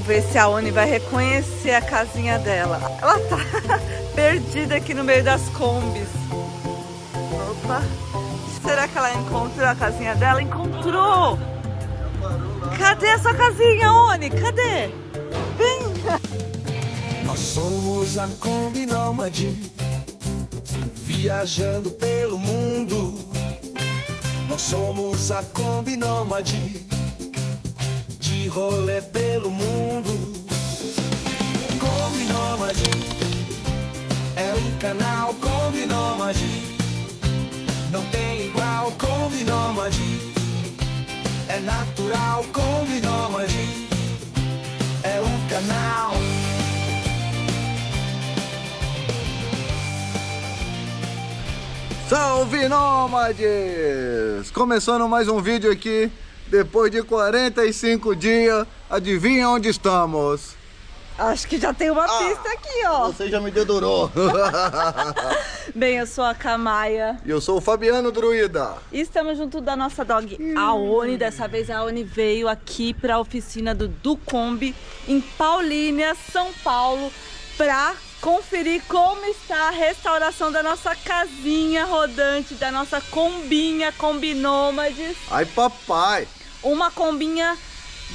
ver se a Oni vai reconhecer a casinha dela. Ela tá perdida aqui no meio das combis. Opa! Será que ela encontrou a casinha dela? Encontrou! Cadê a sua casinha, Oni? Cadê? Vem! Nós somos a Kombi Nômade, viajando pelo mundo. Nós somos a Kombi Nômade, de rolê pelo mundo. Kombi Nômade é o canal Kombi Nômade, não tem igual. Kombi Nômade é natural. Kombi Nômade é o canal. Salve nômades! Começando mais um vídeo aqui, depois de 45 dias, adivinha onde estamos? Acho que já tem uma pista aqui, ó. Você já me dedurou. Bem, eu sou a Kamaia. E eu sou o Fabiano Druida. E estamos junto da nossa dog, a Oni. Dessa vez a Oni veio aqui para a oficina do Kombi, em Paulínia, São Paulo, para conferir como está a restauração da nossa casinha rodante, da nossa combinha, Kombi Nômades. Ai, papai! Uma combinha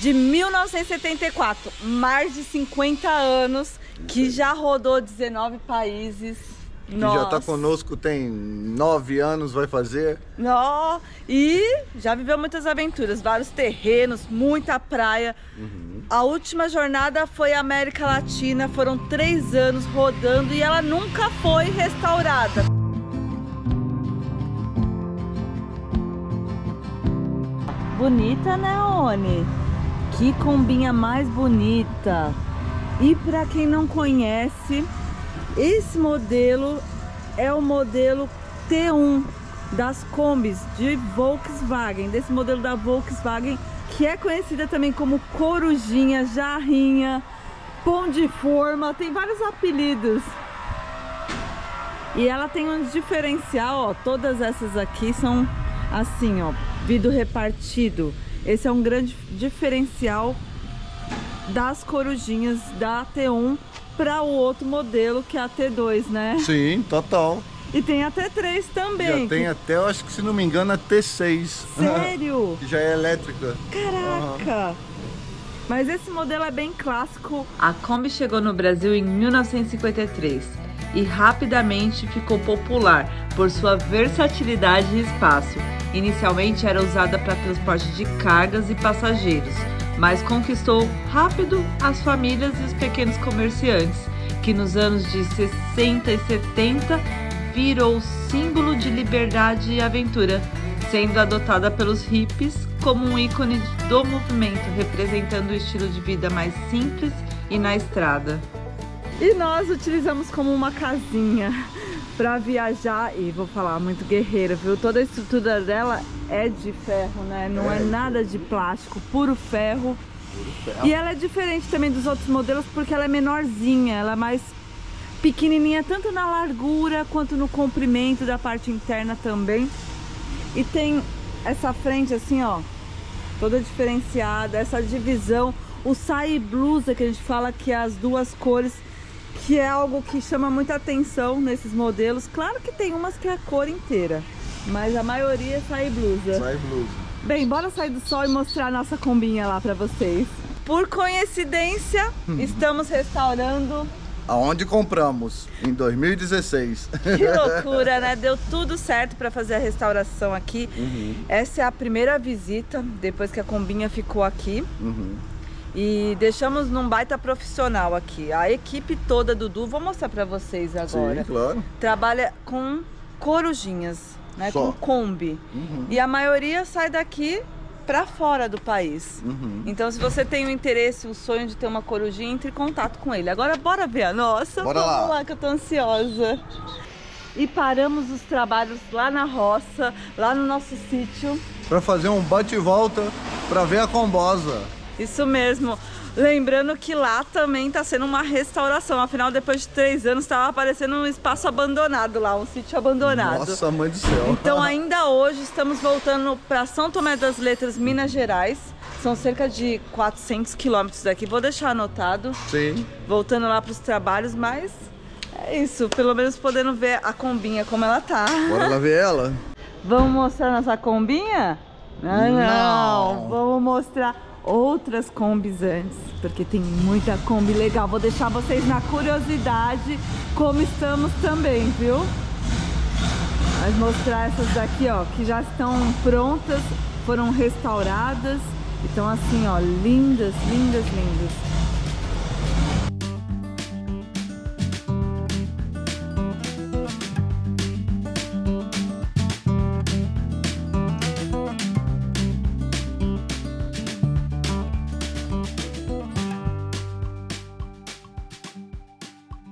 de 1974, mais de 50 anos, que já rodou 19 países. Que já tá conosco tem 9 anos, vai fazer. E já viveu muitas aventuras, vários terrenos, muita praia. A última jornada foi a América Latina, foram 3 anos rodando e ela nunca foi restaurada. Bonita, né, Oni? Que combinha mais bonita! E para quem não conhece, esse modelo é o modelo T1 das Kombis de Volkswagen, desse modelo da Volkswagen, que é conhecida também como Corujinha, Jarrinha, Pão de Forma, tem vários apelidos. E ela tem um diferencial, ó, todas essas aqui são assim, ó, vidro repartido. Esse é um grande diferencial das Corujinhas da T1 para o outro modelo, que é a T2, né? Sim, total. E tem a T3 também. Já tem até, eu acho que se não me engano, a T6. Sério? Que já é elétrica. Caraca! Mas esse modelo é bem clássico. A Kombi chegou no Brasil em 1953 e rapidamente ficou popular por sua versatilidade e espaço. Inicialmente era usada para transporte de cargas e passageiros, mas conquistou rápido as famílias e os pequenos comerciantes, que nos anos de 60 e 70 virou símbolo de liberdade e aventura, sendo adotada pelos hippies como um ícone do movimento, representando o estilo de vida mais simples e na estrada. E nós utilizamos como uma casinha para viajar, e vou falar, muito guerreira, viu? Toda a estrutura dela é de ferro, né? Não é nada de plástico, puro ferro. E ela é diferente também dos outros modelos porque ela é menorzinha, ela é mais pequenininha, tanto na largura quanto no comprimento da parte interna também. E tem essa frente assim, ó, toda diferenciada, essa divisão, o saia e blusa, que a gente fala que é as duas cores, que é algo que chama muita atenção nesses modelos. Claro que tem umas que é a cor inteira, mas a maioria é saia e blusa. Sai blusa. Bem, bora sair do sol e mostrar a nossa combinha lá pra vocês. Por coincidência, estamos restaurando... Aonde compramos? Em 2016. Que loucura, né? Deu tudo certo para fazer a restauração aqui. Essa é a primeira visita, depois que a combinha ficou aqui. E deixamos num baita profissional aqui. A equipe toda do Du, vou mostrar para vocês agora. Sim, claro. Trabalha com corujinhas, né? Só. Com Kombi. E a maioria sai daqui para fora do país. Então, se você tem o interesse, o sonho de ter uma corujinha, entre em contato com ele. Agora, bora ver a nossa? Bora Vamos lá. lá, que eu tô ansiosa. E paramos os trabalhos lá na roça, lá no nosso sítio. Para fazer um bate e volta para ver a combosa. Isso mesmo. Lembrando que lá também está sendo uma restauração. Afinal, depois de 3 anos, estava aparecendo um espaço abandonado lá, um sítio abandonado. Nossa, mãe do céu. Então, ainda hoje, estamos voltando para São Tomé das Letras, Minas Gerais. São cerca de 400 quilômetros daqui. Vou deixar anotado. Sim. Voltando lá pros trabalhos, mas é isso. Pelo menos podendo ver a combinha como ela tá. Bora lá ver ela? Vamos mostrar nossa combinha? Não. Vamos mostrar outras combis antes, porque tem muita Kombi legal. Vou deixar vocês na curiosidade como estamos também, viu? Mas mostrar essas daqui, ó, que já estão prontas, foram restauradas. Então assim, ó, lindas, lindas, lindas.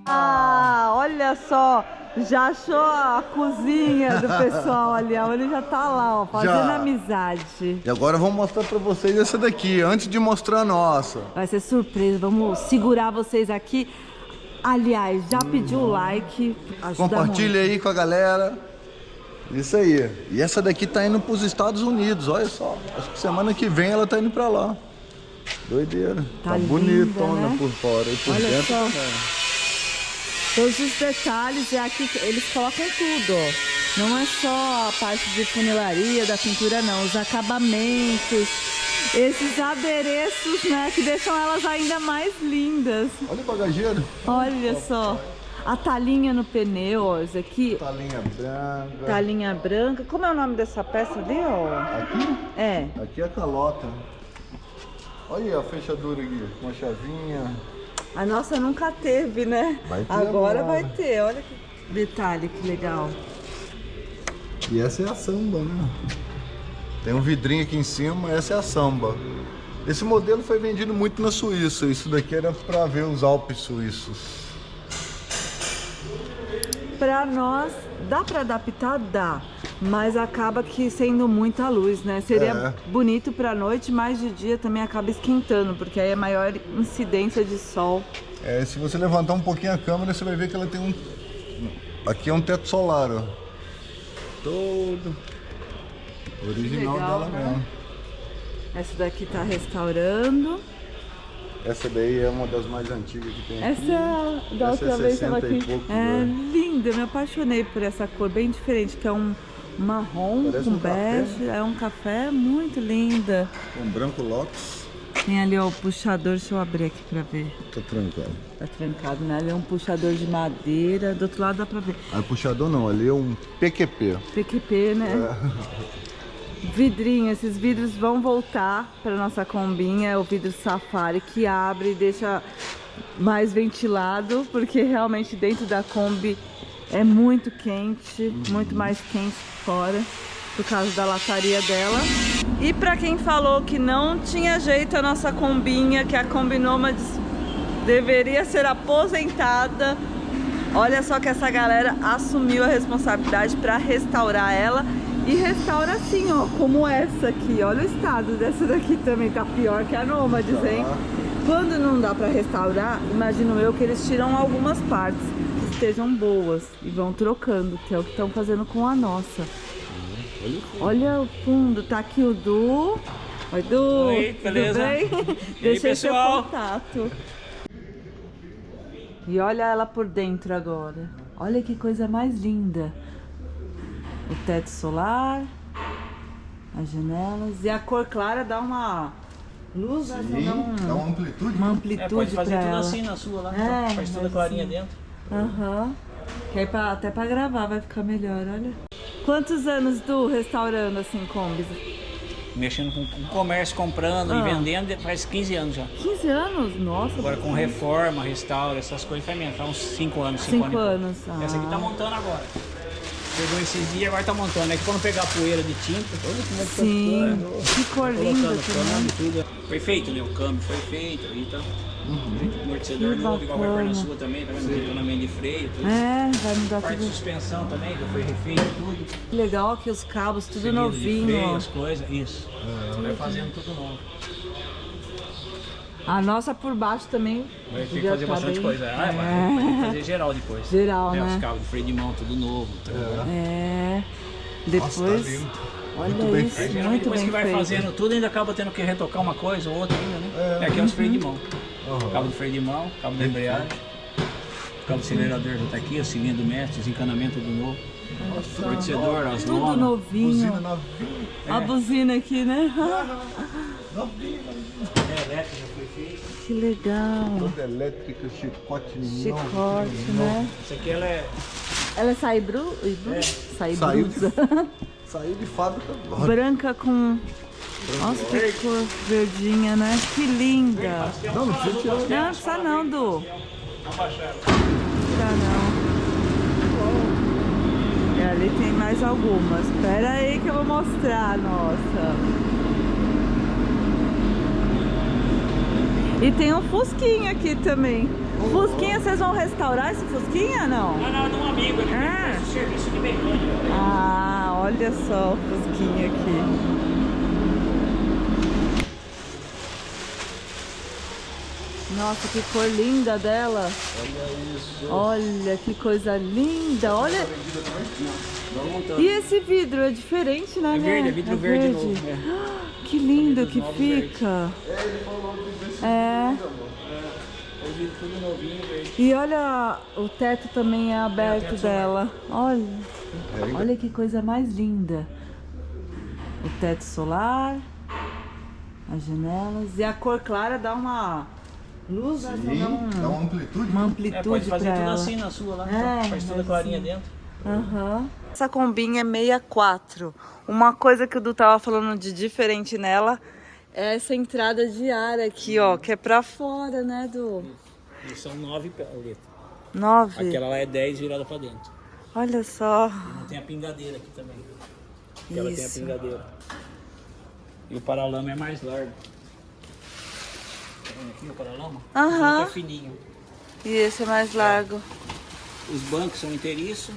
Ah, olha só, já achou a cozinha do pessoal ali, ó. Ele já tá lá, ó, fazendo amizade. E agora vamos mostrar pra vocês essa daqui, antes de mostrar a nossa. Vai ser surpresa, vamos segurar vocês aqui. Aliás, já pediu o like, ajuda Compartilha muito. aí com a galera. Isso aí. E essa daqui tá indo pros Estados Unidos, olha só. Acho que semana que vem ela tá indo pra lá. Doideira. Tá linda, bonitona, né? Por fora e por Olha dentro só. também. Todos os detalhes, e aqui eles colocam tudo, ó. Não é só a parte de funilaria, da pintura, não. Os acabamentos, esses adereços, né, que deixam elas ainda mais lindas. Olha o bagageiro. Olha só. A talinha no pneu, ó. Isso aqui. Talinha branca. Talinha branca. Como é o nome dessa peça ali, ó? Aqui? É. Aqui é a calota. Olha aí a fechadura aqui, uma chavinha. A nossa nunca teve, né? Vai ter agora agora. vai ter. Olha que detalhe, que legal. E essa é a samba, né? Tem um vidrinho aqui em cima, essa é a samba. Esse modelo foi vendido muito na Suíça. Isso daqui era pra ver os Alpes suíços. Pra nós, dá pra adaptar? Dá. Mas acaba que sendo muita luz, né? Seria bonito pra noite, mas de dia também acaba esquentando, porque aí é maior incidência de sol. É, se você levantar um pouquinho a câmera, você vai ver que ela tem um... Aqui é um teto solar, ó. Todo original legal, dela né? mesmo. Essa daqui tá restaurando. Essa daí é uma das mais antigas que tem aqui. Essa da Essa outra é vez tava 60 e aqui. poucos, É né? linda, eu me apaixonei por essa cor bem diferente, que é um marrom Parece com um café, bege. É um café muito linda. Um branco Lotus. Tem ali ó, o puxador, deixa eu abrir aqui pra ver. Tá trancado. Tá trancado, né? Ali é um puxador de madeira, do outro lado dá pra ver. Aí puxador não, ali é um PQP. PQP, né? Vidrinho, esses vidros vão voltar para nossa combinha, é o vidro Safari que abre e deixa mais ventilado, porque realmente dentro da Kombi é muito quente, muito mais quente que fora, por causa da lataria dela. E para quem falou que não tinha jeito a nossa combinha, que a Kombi Nomads deveria ser aposentada, olha só que essa galera assumiu a responsabilidade para restaurar ela. E restaura assim, ó, como essa aqui. Olha o estado dessa daqui também, tá pior que a Nomads, hein? Quando não dá pra restaurar, imagino eu que eles tiram algumas partes que estejam boas e vão trocando, que é o que estão fazendo com a nossa. Olha o fundo, tá aqui o Du. Oi, Du. Oi, beleza? Tudo bem? E aí, Deixei seu pessoal? contato. E olha ela por dentro agora. Olha que coisa mais linda. O teto solar, as janelas e a cor clara dá uma luz, né? Dá uma amplitude. Uma né? amplitude pode fazer pra tudo ela. assim na sua lá, É, faz toda mas clarinha assim. dentro. Aham. Que aí até pra gravar vai ficar melhor, olha. Quantos anos do restaurando assim, Kombis? Mexendo com comércio, comprando e vendendo faz 15 anos já. 15 anos? Nossa. Agora com bastante. reforma, restauro, essas coisas faz menos, faz uns 5 anos, 5 5 anos. e pouco. anos. Essa aqui tá montando agora. Pegou esses dias, agora tá montando. É que quando pegar poeira de tinta, olha como é que Sim, que cor linda colocando também. câmbio, tudo. Foi feito, né? O câmbio foi feito, aí tá. Amortecedor Que novo, igual vai pôr bacana. na sua também, tá vendo? Detonamento de freio, tudo. É, vai mudar Parte de tudo. suspensão também, que foi refeito, tudo. Que legal que os cabos tudo Seguido de novinho, freio, ó. as coisas, isso. Você vai fazendo tudo novo. A nossa por baixo também. Vai ter que devia fazer tá bastante bem- coisa. Ah, vai ter que fazer geral depois. Geral, Os né? cabos de freio de mão, tudo novo. Tudo. É. Nossa, tá Depois. lindo. Olha Muito bem isso, feito. muito Depois bem que vai feito. fazendo tudo, ainda acaba tendo que retocar uma coisa ou outra ainda, né? Aqui é os freios de mão. Cabo de freio de mão, cabo de embreagem, cabo de acelerador já tá aqui, o cilindro mestre, os encanamentos do novo. O amortecedor, as Tudo lonas. novinho. Buzina novinha. A buzina aqui, né? É, elétrica já foi feita. Que legal. Toda elétrica, chicote Chicote, né? Essa aqui ela é. Ela é saibru? Saiu Saiu de fábrica agora. Branca com... Nossa, que cor verdinha, né? Que linda. Não, não precisa tirar. Não, precisa não, Du. Abaixaram. Precisa não. E ali tem mais algumas. Espera aí que eu vou mostrar, nossa. E tem um Fusquinha aqui também. Fusquinha, vocês vão restaurar esse Fusquinha, não? Não, de um amigo, ele faz o serviço de mecânica. Ah, olha só o Fusquinha aqui. Nossa, que cor linda dela. Olha isso. Olha que coisa linda. Olha. E esse vidro é diferente, né? É verde, é vidro verde novo. Que lindo que fica. É. É vidro tudo novinho, verde. E olha, o teto também é aberto dela. Olha. Olha que coisa mais linda. O teto solar, as janelas. E a cor clara dá uma luz, Sim, dá dá uma amplitude. uma É, amplitude pode fazer pra tudo ela. assim na sua lá, É, faz toda mas clarinha assim. dentro. Aham. Essa combinha é 64. Uma coisa que o Du tava falando de diferente nela é essa entrada de ar aqui, ó, que é pra fora, né, Du? E são 9 paletas. 9. Aquela lá é 10 virada pra dentro. Olha só. E não tem a pingadeira aqui também. Ela tem a Isso. pingadeira. E o paralama é mais largo. Tá vendo aqui o paralama? Aham. É fininho. E esse é mais largo. Os bancos são inteiriços.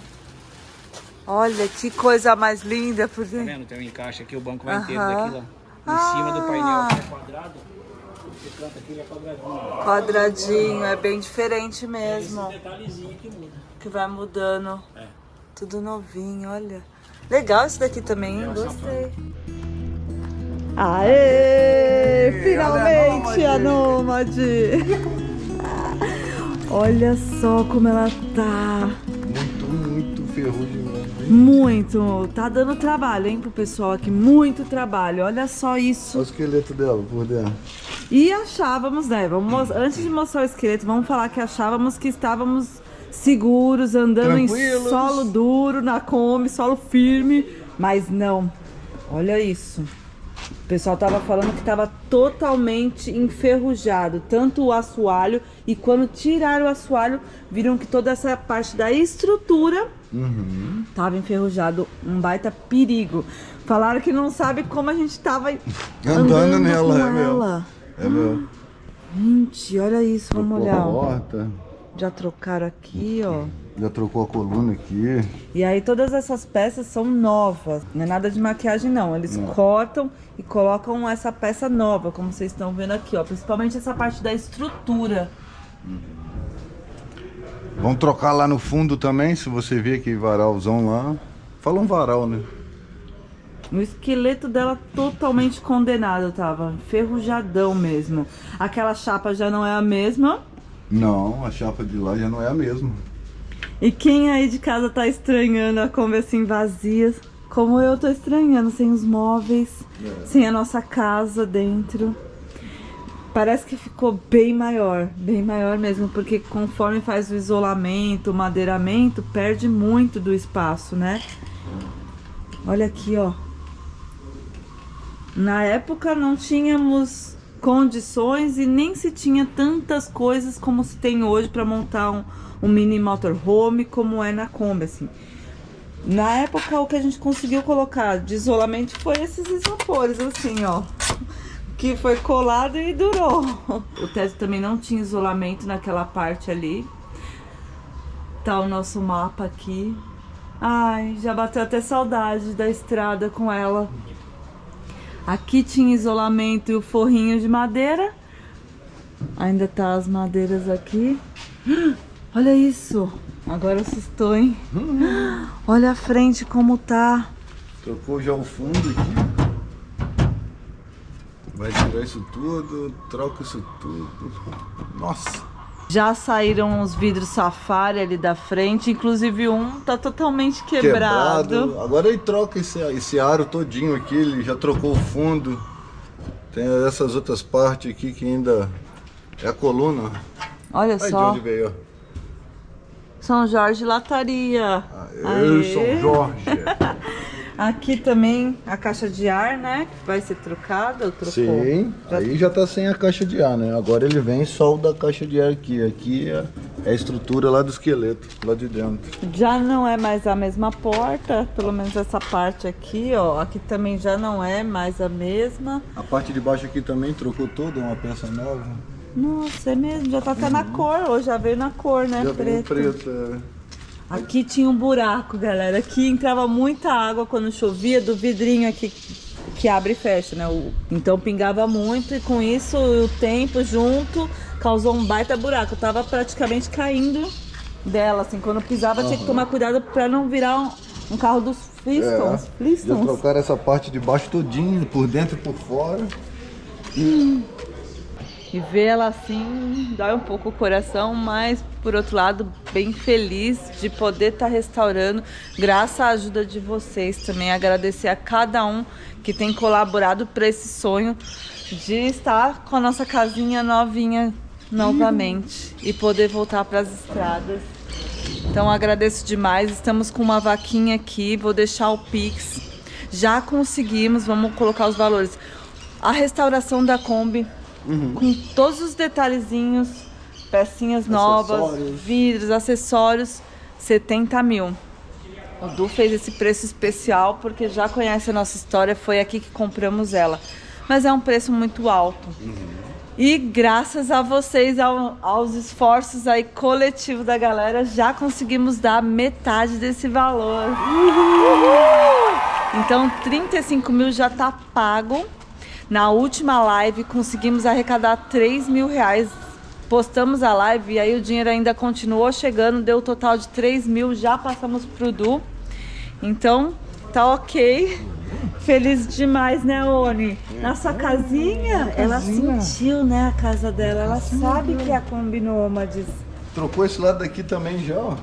Olha que coisa mais linda por Tá dentro. vendo? Tem um encaixe aqui, o banco vai inteiro Aham. daqui lá. Em cima do painel que é quadrado. Esse canto aqui ele é quadradinho. Quadradinho, é bem diferente mesmo. Esse detalhezinho que muda. Que vai mudando. É. Tudo novinho, olha. Legal esse daqui também, hein? Gostei. Aê! Finalmente a Nômade! Olha só como ela tá. Muito ferrugem mesmo, hein? Muito. Tá dando trabalho, hein, pro pessoal aqui. Muito trabalho. Olha só isso. Olha o esqueleto dela por dentro. E achávamos, né? Antes de mostrar o esqueleto, vamos falar que achávamos que estávamos seguros, andando Tranquilos. em solo duro, na Kombi, solo firme. Mas não. Olha isso. O pessoal tava falando que tava totalmente enferrujado, tanto o assoalho, e quando tiraram o assoalho, viram que toda essa parte da estrutura tava enferrujado, um baita perigo. Falaram que não sabe como a gente tava Andando nela, com é meu. ela. É meu. Gente, olha isso, vamos Trocou a olhar. porta. Já trocaram aqui, ó. Já trocou a coluna aqui. E aí todas essas peças são novas, não é nada de maquiagem não, eles cortam e colocam essa peça nova, como vocês estão vendo aqui, ó, principalmente essa parte da estrutura. Vamos trocar lá no fundo também, se você ver aquele varalzão lá. Fala um varal, né? O esqueleto dela totalmente condenado, tava enferrujadão mesmo. Aquela chapa já não é a mesma. Não, a chapa de lá já não é a mesma. E quem aí de casa tá estranhando a Kombi assim vazia, como eu tô estranhando, sem os móveis, sem a nossa casa dentro. Parece que ficou bem maior mesmo, porque conforme faz o isolamento, o madeiramento, perde muito do espaço, né? Olha aqui, ó. Na época não tínhamos condições e nem se tinha tantas coisas como se tem hoje para montar um mini motorhome como é na Kombi, assim. Na época o que a gente conseguiu colocar de isolamento foi esses isopores, assim, ó, que foi colado e durou. O teto também não tinha isolamento naquela parte ali. Tá o nosso mapa aqui. Ai, já bateu até saudade da estrada com ela. Aqui tinha isolamento e o forrinho de madeira. Ainda tá as madeiras aqui. Olha isso. Agora assustou, hein? Olha a frente como tá. Trocou já o fundo aqui. Vai tirar isso tudo, troca isso tudo. Nossa! Já saíram os vidros Safari ali da frente, inclusive um tá totalmente quebrado. Agora ele troca esse aro todinho aqui, ele já trocou o fundo. Tem essas outras partes aqui que ainda é a coluna. Olha Aí só. de onde veio, ó. São Jorge Lataria. Aê, São Jorge. Aqui também a caixa de ar, né? Que vai ser trocada ou trocou? Sim, aí já tá sem a caixa de ar, né? Agora ele vem só o da caixa de ar aqui. Aqui é a estrutura lá do esqueleto, lá de dentro. Já não é mais a mesma porta, pelo menos essa parte aqui, ó. Aqui também já não é mais a mesma. A parte de baixo aqui também trocou toda, uma peça nova. Nossa, é mesmo, já tá até na cor, ou já veio na cor, né? Já veio preto. Aqui tinha um buraco, galera. Aqui entrava muita água quando chovia, do vidrinho aqui que abre e fecha, né? Então pingava muito e com isso o tempo junto causou um baita buraco. Eu tava praticamente caindo dela, assim. Quando eu pisava tinha que tomar cuidado pra não virar um carro dos Flintstones. Já trocaram essa parte de baixo todinha, por dentro e por fora. E ver ela assim dói um pouco o coração, mas por outro lado bem feliz de poder estar restaurando, graças à ajuda de vocês também. Agradecer a cada um que tem colaborado para esse sonho de estar com a nossa casinha novinha novamente e poder voltar para as estradas. Então agradeço demais, estamos com uma vaquinha aqui, vou deixar o Pix. Já conseguimos, vamos colocar os valores. A restauração da Kombi, com todos os detalhezinhos, pecinhas novas, vidros, acessórios, 70 mil. O Du fez esse preço especial porque já conhece a nossa história, foi aqui que compramos ela. Mas é um preço muito alto. E graças a vocês, aos esforços aí coletivos da galera, já conseguimos dar metade desse valor. Então 35 mil já tá pago. Na última live conseguimos arrecadar 3 mil reais. Postamos a live e aí o dinheiro ainda continuou chegando, deu um total de 3 mil, já passamos pro Du. Então tá ok. Feliz demais, né, Oni? Na sua casinha, ela sentiu, né, a casa dela. Ela sabe que é a Kombi Nômades. Trocou esse lado daqui também já, ó.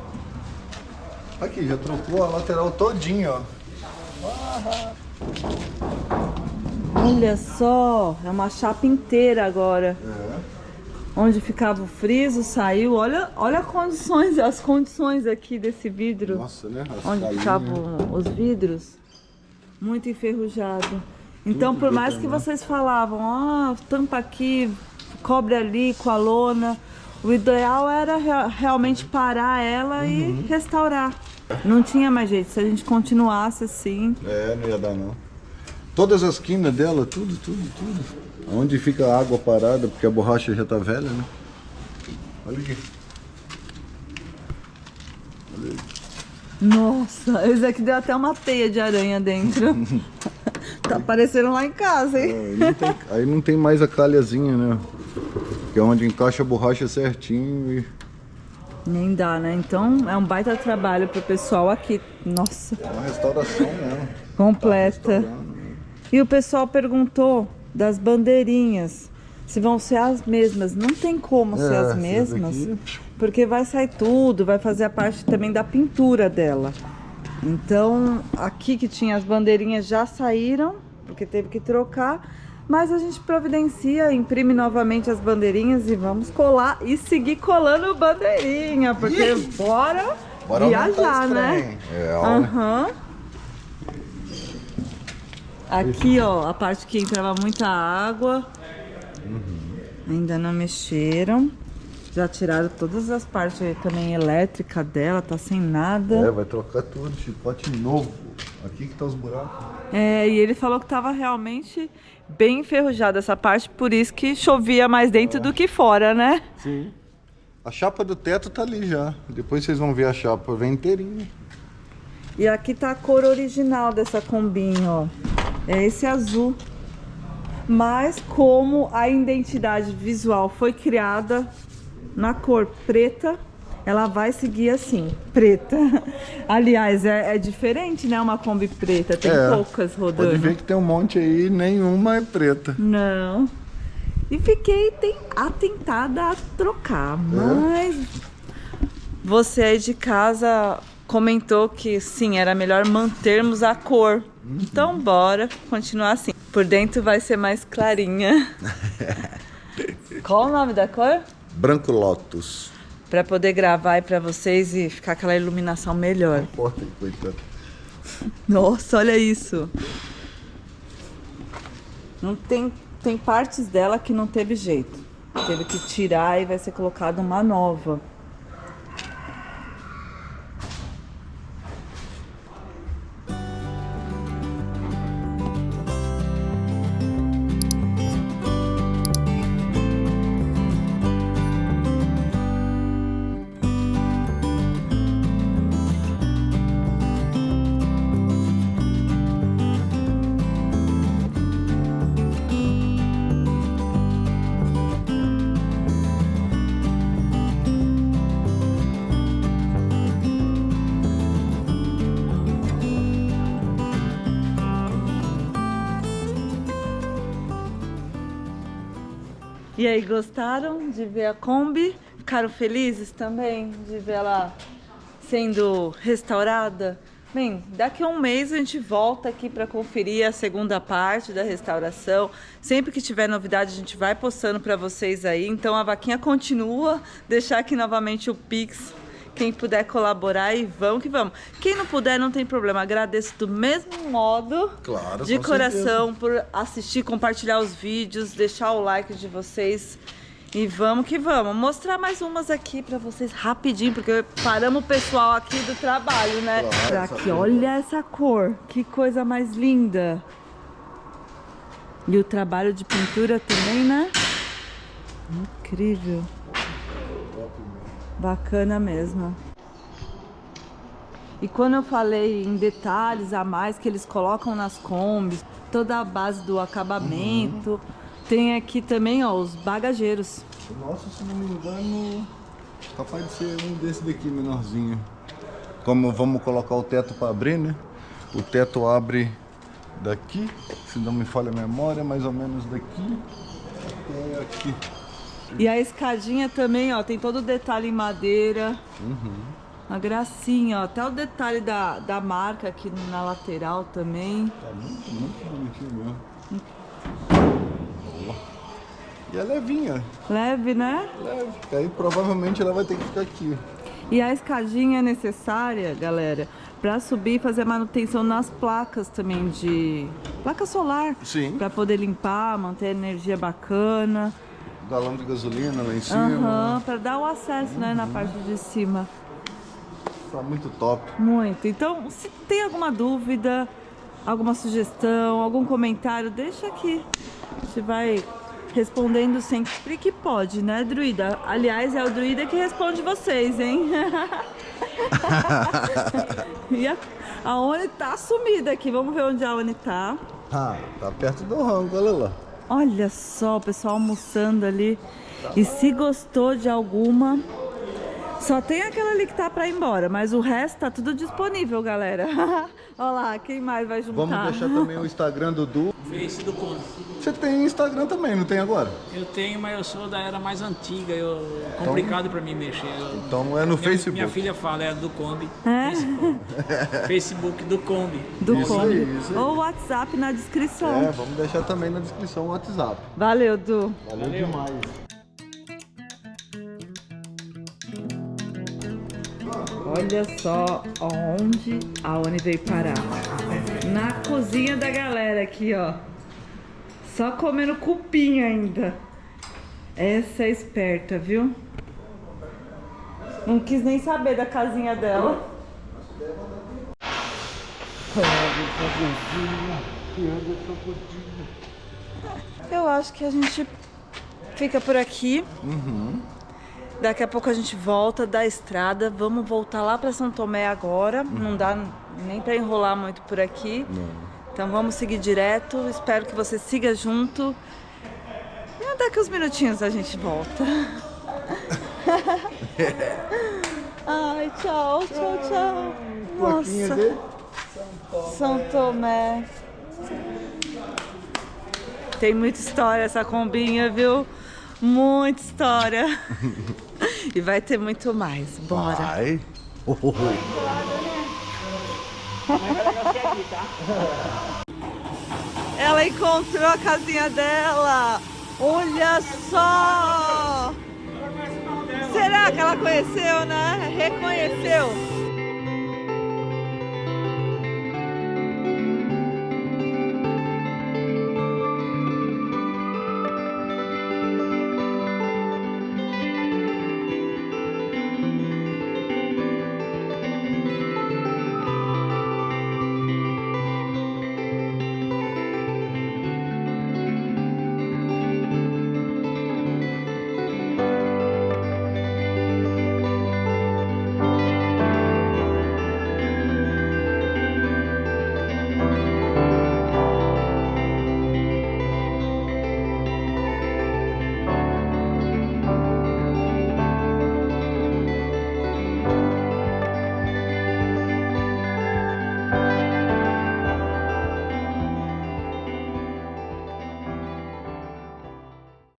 Aqui, já trocou a lateral todinha, ó. Olha só, é uma chapa inteira agora. Onde ficava o friso, saiu. Olha as condições aqui desse vidro. Nossa, né? Onde ficavam os vidros. Muito enferrujado. Então, por mais que vocês falavam, tampa aqui, cobre ali com a lona, o ideal era realmente parar ela e restaurar. Não tinha mais jeito, se a gente continuasse assim. Não ia dar não. Todas as quinas dela, tudo. Onde fica a água parada, porque a borracha já tá velha, né? Olha aqui. Olha aí. Nossa, esse aqui deu até uma teia de aranha dentro. Tá aparecendo lá em casa, hein? Aí não tem mais a calhazinha, né? Que é onde encaixa a borracha certinho e... Nem dá, né? Então é um baita trabalho pro pessoal aqui. Nossa. É uma restauração mesmo. Completa. E o pessoal perguntou das bandeirinhas, se vão ser as mesmas. Não tem como ser as mesmas, porque vai sair tudo, vai fazer a parte também da pintura dela. Então, aqui que tinha as bandeirinhas já saíram, porque teve que trocar, mas a gente providencia, imprime novamente as bandeirinhas e vamos colar e seguir colando bandeirinha, porque bora viajar, né? Aqui, ó, a parte que entrava muita água, ainda não mexeram. Já tiraram todas as partes também elétrica dela, tá sem nada. Vai trocar tudo, chicote novo. Aqui que tá os buracos. E ele falou que tava realmente bem enferrujada essa parte, por isso que chovia mais dentro do que fora, né? Sim. A chapa do teto tá ali já. Depois vocês vão ver a chapa, vem inteirinha. E aqui tá a cor original dessa combinha, ó. É esse azul. Mas como a identidade visual foi criada na cor preta, ela vai seguir assim, preta. Aliás, é diferente, né? Uma Kombi preta, tem poucas rodando. Pode ver que tem um monte aí, nenhuma é preta. Não. E fiquei atentada a trocar, mas você aí de casa comentou que sim, era melhor mantermos a cor. Então bora continuar assim. Por dentro vai ser mais clarinha. Qual o nome da cor? Branco Lotus. Pra poder gravar aí pra vocês e ficar aquela iluminação melhor. Porta aí, coitado. Nossa, olha isso. Não tem partes dela que não teve jeito. Teve que tirar e vai ser colocada uma nova. E aí, gostaram de ver a Kombi? Ficaram felizes também de ver ela sendo restaurada? Bem, daqui a um mês a gente volta aqui para conferir a segunda parte da restauração. Sempre que tiver novidade a gente vai postando para vocês aí. Então a vaquinha continua. Deixar aqui novamente o Pix. Quem puder colaborar e vamos que vamos. Quem não puder, não tem problema. Agradeço do mesmo modo, claro, de coração, por assistir, compartilhar os vídeos, deixar o like de vocês. E vamos que vamos. Mostrar mais umas aqui pra vocês rapidinho, porque paramos o pessoal aqui do trabalho, né? Claro, aqui, olha essa cor. Que coisa mais linda. E o trabalho de pintura também, né? Incrível. Bacana mesmo. E quando eu falei em detalhes a mais que eles colocam nas Kombis, toda a base do acabamento, tem aqui também, ó, os bagageiros. Nossa, se não me engano, capaz de ser um desse daqui menorzinho. Como vamos colocar o teto para abrir, né? O teto abre daqui, se não me falha a memória, mais ou menos daqui até aqui. E a escadinha também, ó, tem todo o detalhe em madeira. Uma gracinha, ó. Até o detalhe da marca aqui na lateral também. Tá muito, muito bonitinho mesmo. Boa. E é levinha. Leve, né? Leve. Aí provavelmente ela vai ter que ficar aqui. E a escadinha é necessária, galera, para subir e fazer manutenção nas placas também de... placa solar. Sim. Para poder limpar, manter a energia bacana. Galão de gasolina lá em cima. Para dar o acesso, né, na parte de cima. Tá muito top. Muito. Então, se tem alguma dúvida, alguma sugestão, algum comentário, deixa aqui. A gente vai respondendo sempre que pode, né, Druida? Aliás, é o Druida que responde vocês, hein? E a Oni tá sumida aqui. Vamos ver onde a Oni tá. Ah, tá perto do rango, olha lá. Olha só, o pessoal almoçando ali. E se gostou de alguma, só tem aquela ali que tá pra ir embora, mas o resto tá tudo disponível, galera. Olha lá, quem mais vai juntar? Vamos deixar também o Instagram do Du. Face do Kombi. Você tem Instagram também, não tem agora? Eu tenho, mas eu sou da era mais antiga, complicado pra mim mexer. Então é no Facebook. Minha filha fala, é do Kombi. É? Facebook do Kombi. Do Isso Kombi. aí, isso aí. Ou o WhatsApp na descrição. É, vamos deixar também na descrição o WhatsApp. Valeu, Du. Valeu demais. Olha só onde a Oni veio parar. Na cozinha da galera aqui, ó. Só comendo cupim ainda. Essa é esperta, viu? Não quis nem saber da casinha dela. Eu acho que a gente fica por aqui. Daqui a pouco a gente volta da estrada. Vamos voltar lá para São Tomé agora. Não dá nem para enrolar muito por aqui. Então vamos seguir direto. Espero que você siga junto. E daqui uns minutinhos a gente volta. Ai, tchau, tchau, tchau. Plaquinha Nossa. de São Tomé. Tem muita história essa combinha, viu? Muita história. E vai ter muito mais. Bora. Vai. Ela encontrou a casinha dela. Olha só. Será que ela conheceu, né? Reconheceu.